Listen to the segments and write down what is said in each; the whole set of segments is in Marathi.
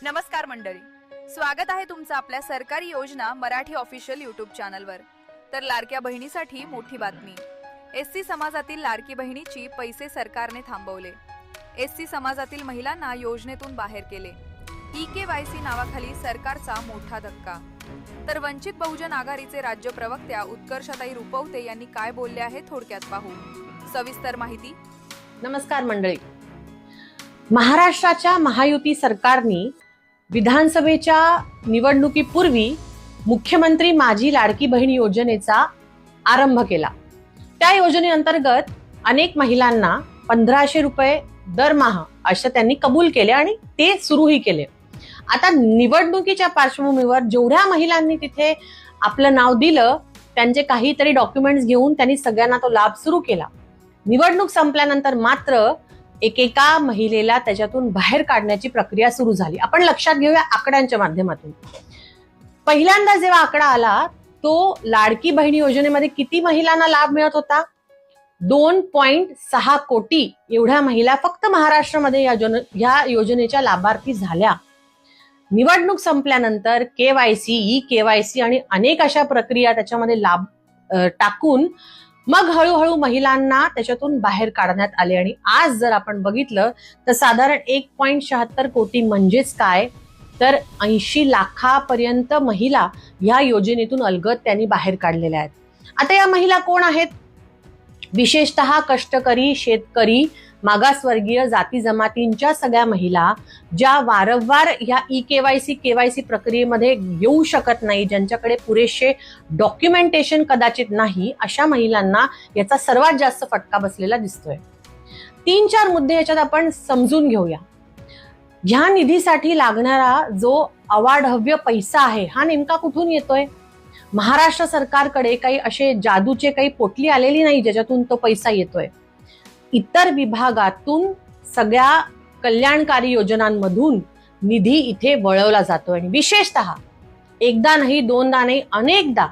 नमस्कार मंडळी, स्वागत आहे तुमचं आपल्या सरकारी योजना मराठी ऑफिशियल यूट्यूब चॅनलवर। तर लाडक्या बहिणीसाठी मोठी बातमी। एससी समाजातील लाडकी बहिणीची पैसे सरकारने थांबवले। एससी समाजातील महिलांना योजनेतून बाहेर केले। EKYC नावाखाली सरकारचा मोठा धक्का। तर वंचित बहुजन आघाडीचे राज्य प्रवक्त्या उत्कर्षताई रुपवते यांनी काय बोलले आहे थोडक्यात पाहू। सविस्तर माहिती। नमस्कार मंडळी, महाराष्ट्राच्या महायुती सरकारने विधानसभेच्या निवडणुकीपूर्वी मुख्यमंत्री माझी लाडकी बहीण योजनेचा आरंभ केला। त्या योजनेअंतर्गत अनेक महिलांना 1500 रुपये दरमहा असे त्यांनी कबूल केले आणि ते सुरूही केले। आता निवडणुकीच्या पार्श्वभूमीवर जेवढ्या महिलांनी तिथे आपलं नाव दिलं त्यांचे काहीतरी डॉक्युमेंट्स घेऊन त्यांनी सगळ्यांना तो लाभ सुरू केला। निवडणूक संपल्यानंतर मात्र एकेका महिलेला त्याच्यातून बाहेर काढण्याची प्रक्रिया सुरू झाली। आपण लक्षात घेऊया आकड्यांच्या माध्यमातून। पहिल्यांदा जेव्हा आकडा आला तो लाडकी बहीण योजनेमध्ये किती महिलांना लाभ मिळत होता? 2.6 कोटी एवढ्या महिला फक्त महाराष्ट्रामध्ये या योजनेच्या लाभार्थी झाल्या। निवडणूक संपल्यानंतर KYC, EKYC आणि अनेक अशा प्रक्रिया त्याच्यामध्ये लाभ टाकून मग हळूहळू महिलांना त्याच्यातून बाहेर काढण्यात आले। आणि आज जर आपण बघितलं तर साधारण 1.76 कोटी म्हणजेच काय तर 80 लाखापर्यंत महिला या योजनेतून अलगद त्यांनी बाहेर काढलेल्या आहेत। आता या महिला कोण आहेत? विशेषतः कष्टकरी, शेतकरी, मागासवर्गीय जाती जमातींच्या सगळ्या महिला ज्या वारंवार ह्या EKYC, KYC प्रक्रियेमध्ये येऊ शकत नाही, ज्यांच्याकडे पुरेसे डॉक्युमेंटेशन कदाचित नाही, अशा महिलांना याचा सर्वात जास्त फटका बसलेला दिसतोय। 3-4 मुद्दे याच्यात आपण समजून घेऊया। ह्या निधीसाठी लागणारा जो अवाढव्य पैसा आहे हा नेमका कुठून येतोय? महाराष्ट्र सरकारकडे काही असे जादूचे काही पोटली आलेली नाही ज्याच्यातून तो पैसा येतोय। इतर विभागातून सगळ्या कल्याणकारी योजनांमधून निधी इथे वळवला जातोय। आणि विशेषतः एकदा नाही, दोनदा नाही, अनेकदा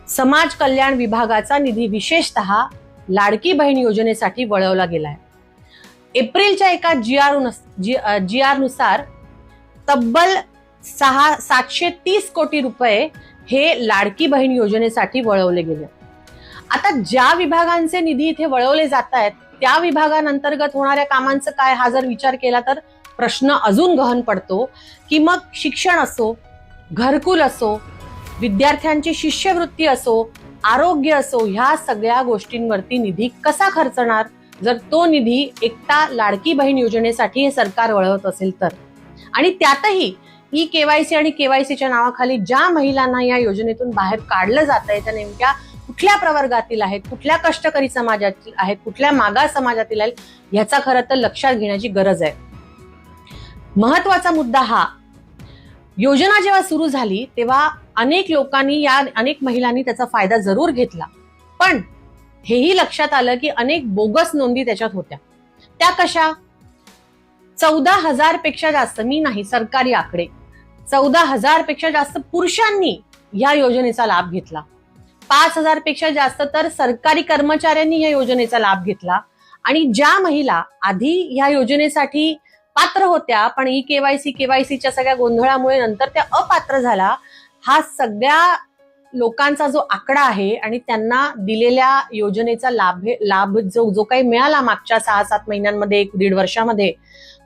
समाज कल्याण विभागाचा निधी विशेषतः लाडकी बहीण योजनेसाठी वळवला गेलाय। एप्रिलच्या एका GR नुसार तब्बल 730 कोटी रुपये हे लाडकी बहीण योजनेसाठी वळवले गेले। आता ज्या विभागांचे निधी इथे वळवले जात आहेत त्या विभागांतर्गत होणाऱ्या कामांचं काय, हा जर विचार केला तर प्रश्न अजून गहन पडतो की मग शिक्षण असो, घरकुल असो, विद्यार्थ्यांची शिष्यवृत्ती असो, आरोग्य असो, ह्या सगळ्या गोष्टींवरती निधी कसा खर्चणार जर तो निधी एकटा लाडकी बहीण योजनेसाठी हे सरकार वळवत असेल तर। आणि त्यातही EKYC आणि KYCच्या नावाखाली ज्या महिलांना या योजनेतून बाहेर काढलं जात आहे त्या नेमक्या कुठल्या प्रवर्गातील आहेत, कुठल्या कष्टकरी समाजातील आहेत, कुठल्या मागास समाजातील आहेत, ह्याचा खरं तर लक्षात घेण्याची गरज आहे। महत्वाचा मुद्दा हा, योजना जेव्हा सुरू झाली तेव्हा अनेक महिलांनी त्याचा फायदा जरूर घेतला, पण हेही लक्षात आलं की अनेक बोगस नोंदी त्याच्यात होत्या। त्या कशा? 14,000 पेक्षा जास्त, मी नाही, सरकारी आकडे, 14,000 पेक्षा जास्त पुरुषांनी या योजनेचा लाभ घेतला। 5,000 पेक्षा जास्त तर सरकारी कर्मचाऱ्यांनी या योजनेचा लाभ घेतला। आणि ज्या महिला आधी या योजनेसाठी पात्र होत्या पण EKYC, KYCच्या सगळ्या गोंधळामुळे नंतर त्या अपात्र झाला, हा सगळ्या लोकांचा जो आकडा आहे आणि त्यांना दिलेल्या योजनेचा लाभ जो काही मिळाला मागच्या 6-7 महिन्यांमध्ये, 1-1.5 वर्षामध्ये,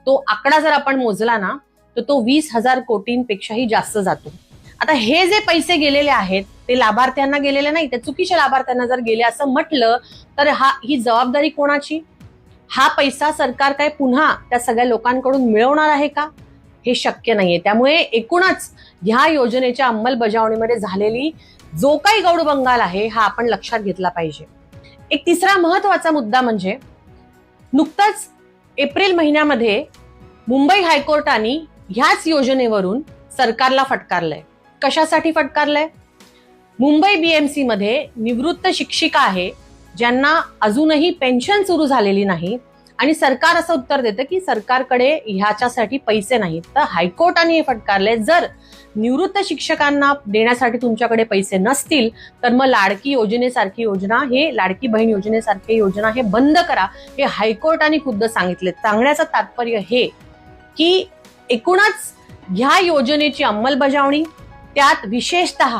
तो आकडा जर आपण मोजला ना तर तो 20,000 कोटींपेक्षाही जास्त जातो। आता हे जे पैसे गेलेले आहेत ते लाभार्थ्यांना गेलेले नाही, ते चुकीच्या लाभार्थ्यांना जर गेले असं म्हटलं तर ही जबाबदारी कोणाची? हा पैसा सरकार काय पुन्हा त्या सगळ्या लोकांकडून मिळवणार आहे का? हे शक्य नाहीये। त्यामुळे एकूणच ह्या योजनेच्या अंमलबजावणीमध्ये झालेली जो काही गौडबंगाल आहे हा आपण लक्षात घेतला पाहिजे। एक तिसरा महत्वाचा मुद्दा म्हणजे नुकताच एप्रिल महिन्यामध्ये मुंबई हायकोर्टाने ह्याच योजनेवरून सरकारला फटकारलंय। कशासाठी फटकारलंय? मुंबई BMC मध्ये निवृत्त शिक्षिका आहे ज्यांना अजूनही पेन्शन सुरू झालेली नाही आणि सरकार असं उत्तर देतं की सरकारकडे ह्याच्यासाठी पैसे नाहीत। तर हायकोर्टाने हे फटकारले, जर निवृत्त शिक्षकांना देण्यासाठी तुमच्याकडे पैसे नसतील तर मग लाडकी योजनेसारखी योजना, हे लाडकी बहीण योजनेसारखी योजना हे बंद करा, हे हायकोर्टाने खुद्द सांगितले। सांगण्याचं तात्पर्य हे की एकूणच ह्या योजनेची अंमलबजावणी, त्यात विशेषतः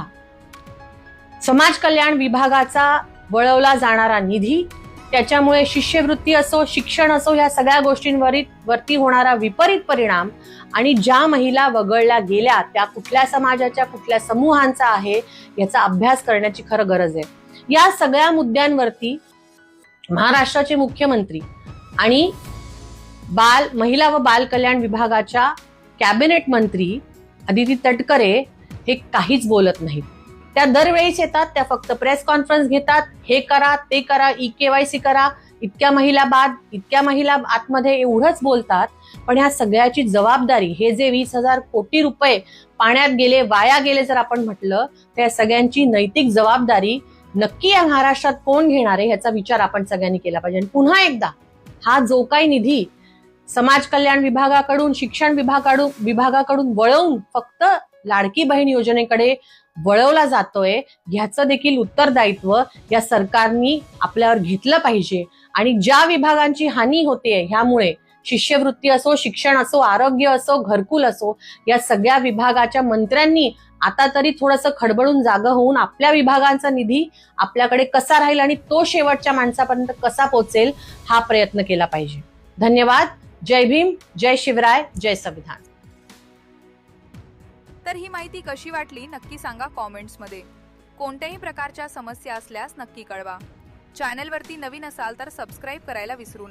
समाज कल्याण विभागाचा वळवला जाणारा निधी, त्याच्यामुळे शिष्यवृत्ती असो, शिक्षण असो, ह्या सगळ्या गोष्टींवरती होणारा विपरीत परिणाम आणि ज्या महिला वगळल्या गेल्या त्या कुठल्या समाजाच्या, कुठल्या समूहांचा आहे याचा अभ्यास करण्याची खरं गरज आहे. या सगळ्या मुद्द्यांवरती महाराष्ट्राचे मुख्यमंत्री आणि महिला व बाल कल्याण विभागाच्या कॅबिनेट मंत्री अदिती तटकरे हे काहीच बोलत नाहीत. त्या दरवेळीच येतात, त्या फक्त प्रेस कॉन्फरन्स घेतात, हे करा, ते करा, KYC करा, इतक्या महिला बाद, इतक्या महिला आतमध्ये, एवढंच बोलतात. पण ह्या सगळ्याची जबाबदारी, हे जे 20,000 कोटी रुपये पाण्यात गेले, वाया गेले जर आपण म्हटलं, त्या सगळ्यांची नैतिक जबाबदारी नक्की या महाराष्ट्रात कोण घेणार आहे ह्याचा विचार आपण सगळ्यांनी केला पाहिजे. आणि पुन्हा एकदा हा जो काही निधी समाज कल्याण विभागाकडून, शिक्षण विभागाकडून वळवून फक्त लाडकी बहीण योजनेकडे वळवला जातोय, ह्याचं देखील उत्तरदायित्व या सरकारनी आपल्यावर घेतलं पाहिजे. आणि ज्या विभागांची हानी होते ह्यामुळे, शिष्यवृत्ती असो, शिक्षण असो, आरोग्य असो, घरकुल असो, या सगळ्या विभागाच्या मंत्र्यांनी आता तरी थोडंसं खडबडून जागं होऊन आपल्या विभागांचा निधी आपल्याकडे कसा राहील आणि तो शेवटच्या माणसापर्यंत कसा पोहोचेल हा प्रयत्न केला पाहिजे. धन्यवाद. जय भीम, जय शिवराय, जय संविधान. तर ही माहिती कशी वाटली नक्की सांगा कॉमेंट्समध्ये. कोणत्याही प्रकारच्या समस्या असल्यास नक्की कळवा. चॅनलवरती नवीन असाल तर सबस्क्राईब करायला विसरू नका.